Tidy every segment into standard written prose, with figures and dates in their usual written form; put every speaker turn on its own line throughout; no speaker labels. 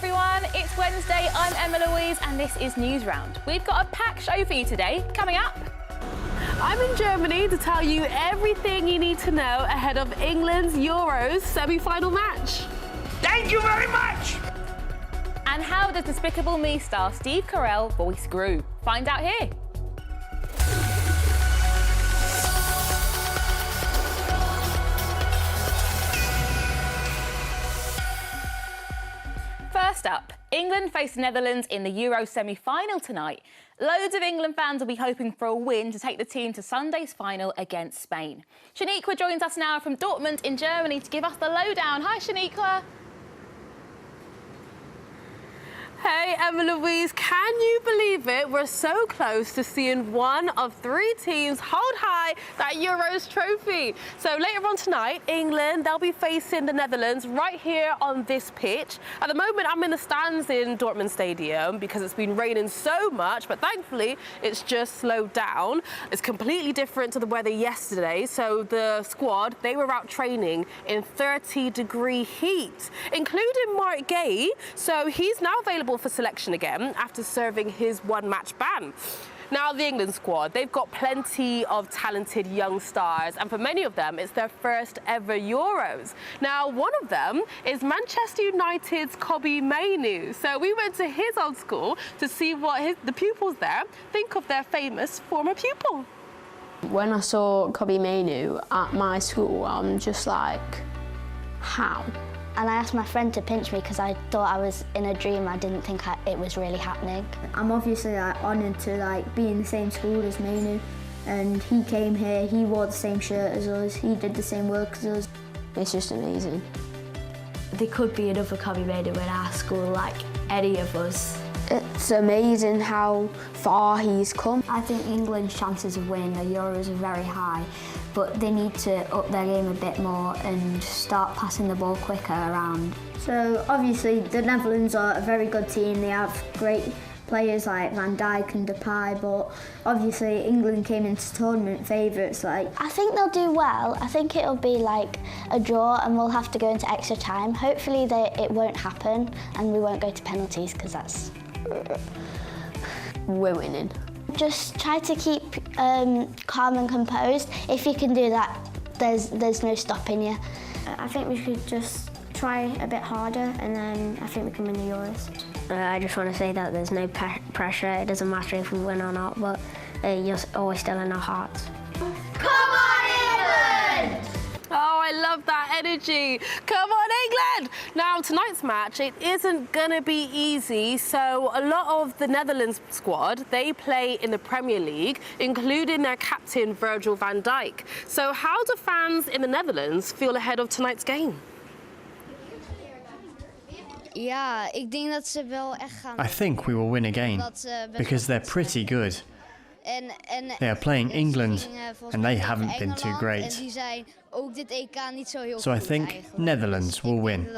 everyone, it's Wednesday, I'm Emma-Louise and this is Newsround. We've got a packed show for you today. Coming up,
I'm in Germany to tell you everything you need to know ahead of England's Euros semi-final match.
Thank you very much!
and how does Despicable Me star Steve Carell voice Gru? Find out here. First up, England face the Netherlands in the Euro semi-final tonight. Loads of England fans will be hoping for a win to take the team to Sunday's final against Spain. Shanequa joins us now from Dortmund in Germany to give us the lowdown. Hi, Shanequa.
Hey, Emma-Louise, can you believe it? We're so close to seeing one of three teams hold high that Euros trophy. So later on tonight, England, they'll be facing the Netherlands right here on this pitch. At the moment, I'm in the stands in Dortmund Stadium because it's been raining so much, but thankfully, it's just slowed down. It's completely different to the weather yesterday. So the squad, they were out training in 30-degree heat, including Mark Gay. So he's now available for selection again after serving his one-match ban. Now, the England squad, they've got plenty of talented young stars, and for many of them, it's their first ever Euros. Now, one of them is Manchester United's Kobbie Mainoo. So we went to his old school to see what the pupils there think of their famous former pupil.
When I saw Kobbie Mainoo at my school, I'm just like, how?
And I asked my friend to pinch me because I thought I was in a dream. I didn't think it was really happening.
I'm obviously honoured to be in the same school as Mainoo, and he came here, he wore the same shirt as us, he did the same work as us.
It's just amazing.
There could be another Kobbie Mainoo in our school, like any of us.
It's amazing how far he's come.
I think England's chances of winning the Euros are very high, but they need to up their game a bit more and start passing the ball quicker around. So obviously the Netherlands are a very good team. They have great players like Van Dijk and Depay, but obviously England came into tournament favourites.
I think they'll do well. I think it'll be like a draw and we'll have to go into extra time. Hopefully it won't happen and we won't go to penalties because that's...
We're winning.
Just try to keep calm and composed. If you can do that, there's no stopping you.
I think we should just try a bit harder and then I think we can win the Euros.
I just want to say that there's no pressure. It doesn't matter if we win or not, but you're always still in our hearts.
Come on, England! Oh, I love that energy. Come on, England! Now, tonight's match, it isn't going to be easy. So a lot of the Netherlands squad, they play in the Premier League, including their captain, Virgil van Dijk. So how do fans in the Netherlands feel ahead of tonight's game?
I think we will win again, because they're pretty good. They are playing England, and they haven't been too great. So I think Netherlands will win.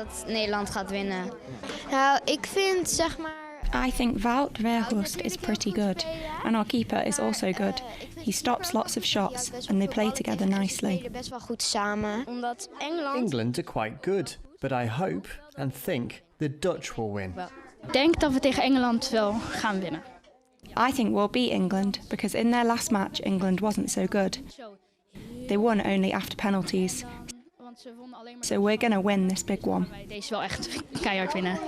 I think Wout Weghorst is pretty good, and our keeper is also good. He stops lots of shots, and they play together nicely.
England are quite good, but I hope and think the Dutch will win.
Denk dat we tegen Engeland wel gaan winnen. I think we'll beat England because in their last match, England wasn't so good. They won only after penalties. So we're going to win this big one.
Deze wel echt keihard winnen.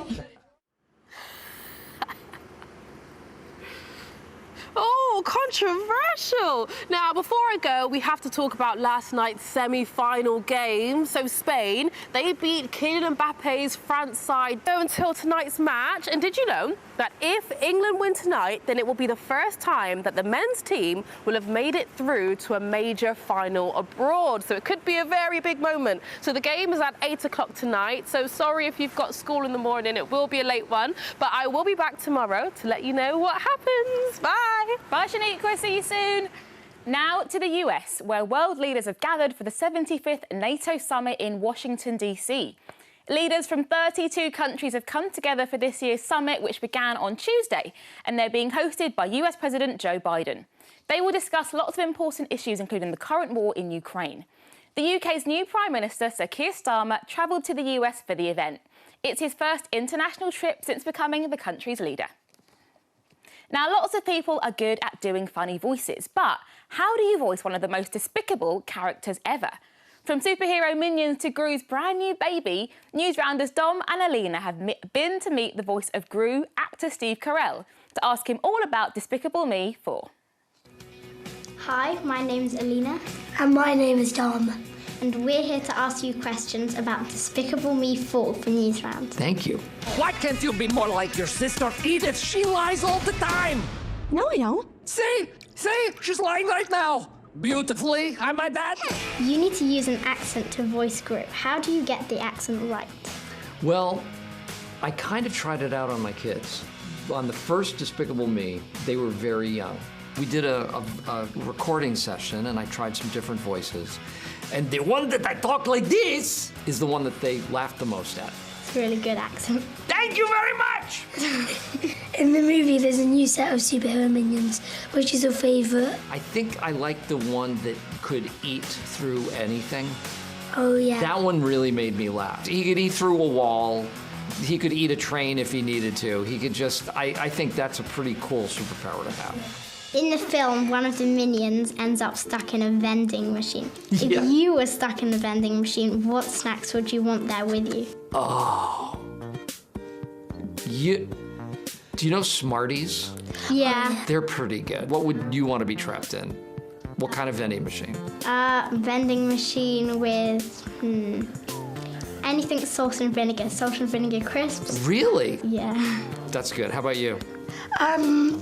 Oh, controversial. Now, before I go, we have to talk about last night's semi-final game. So Spain, they beat Kylian Mbappe's France side until tonight's match. And did you know that if England win tonight, then it will be the first time that the men's team will have made it through to a major final abroad. So it could be a very big moment. So the game is at 8 o'clock tonight. So sorry if you've got school in the morning, it will be a late one. But I will be back tomorrow to let you know what happens. Bye.
Bye, Shanequa. See you soon. Now to the US, where world leaders have gathered for the 75th NATO summit in Washington, D.C. Leaders from 32 countries have come together for this year's summit, which began on Tuesday, and they're being hosted by US President Joe Biden. They will discuss lots of important issues, including the current war in Ukraine. The UK's new Prime Minister, Sir Keir Starmer, travelled to the US for the event. It's his first international trip since becoming the country's leader. Now, lots of people are good at doing funny voices, but how do you voice one of the most despicable characters ever? From superhero minions to Gru's brand new baby, Newsrounders Dom and Alina have been to meet the voice of Gru actor Steve Carell to ask him all about Despicable Me 4.
Hi, my name's Alina.
And my name is Dom.
And we're here to ask you questions about Despicable Me 4 for Newsround.
Thank you. Why can't you be more like your sister Edith? She lies all the time.
No, I don't.
See? She's lying right now. Beautifully, I might add.
You need to use an accent to voice Gru. How do you get the accent right?
Well, I kind of tried it out on my kids. On the first Despicable Me, they were very young. We did a recording session, and I tried some different voices. And the one that I talk like this is the one that they laughed the most at.
It's a really good accent.
Thank you very much.
In the movie, there's a new set of superhero minions. Which is your favorite?
I think I like the one that could eat through anything.
Oh, yeah.
That one really made me laugh. He could eat through a wall. He could eat a train if he needed to. He could just, I think that's a pretty cool superpower to have.
In the film, one of the minions ends up stuck in a vending machine.
Yeah.
If you were stuck in the vending machine, what snacks would you want there with you?
Oh. Do you know Smarties?
Yeah.
They're pretty good. What would you want to be trapped in? What kind of vending machine?
Vending machine with, anything salt and vinegar crisps.
Really?
Yeah.
That's good. How about you?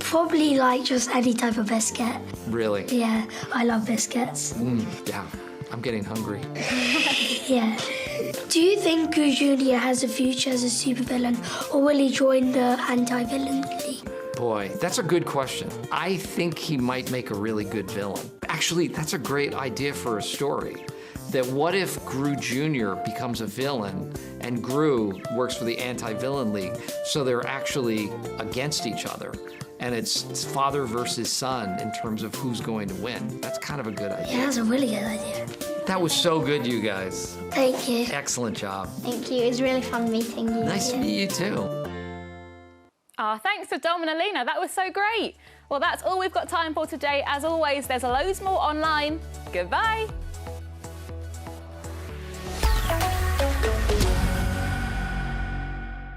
Probably like just any type of biscuit.
Really?
Yeah, I love biscuits.
Yeah, I'm getting hungry.
Yeah. Do you think Gru Jr. has a future as a supervillain, or will he join the anti-villain league?
Boy, that's a good question. I think he might make a really good villain. Actually, that's a great idea for a story. That what if Gru Jr. becomes a villain and Gru works for the anti-villain league, so they're actually against each other, and it's father versus son in terms of who's going to win. That's kind of a good idea.
Yeah, that's a really good idea.
That was so good, you guys.
Thank you.
Excellent job.
Thank you. It was really fun meeting you.
Nice to meet you too.
Thanks to Dom and Alina. That was so great. Well, that's all we've got time for today. As always, there's loads more online. Goodbye.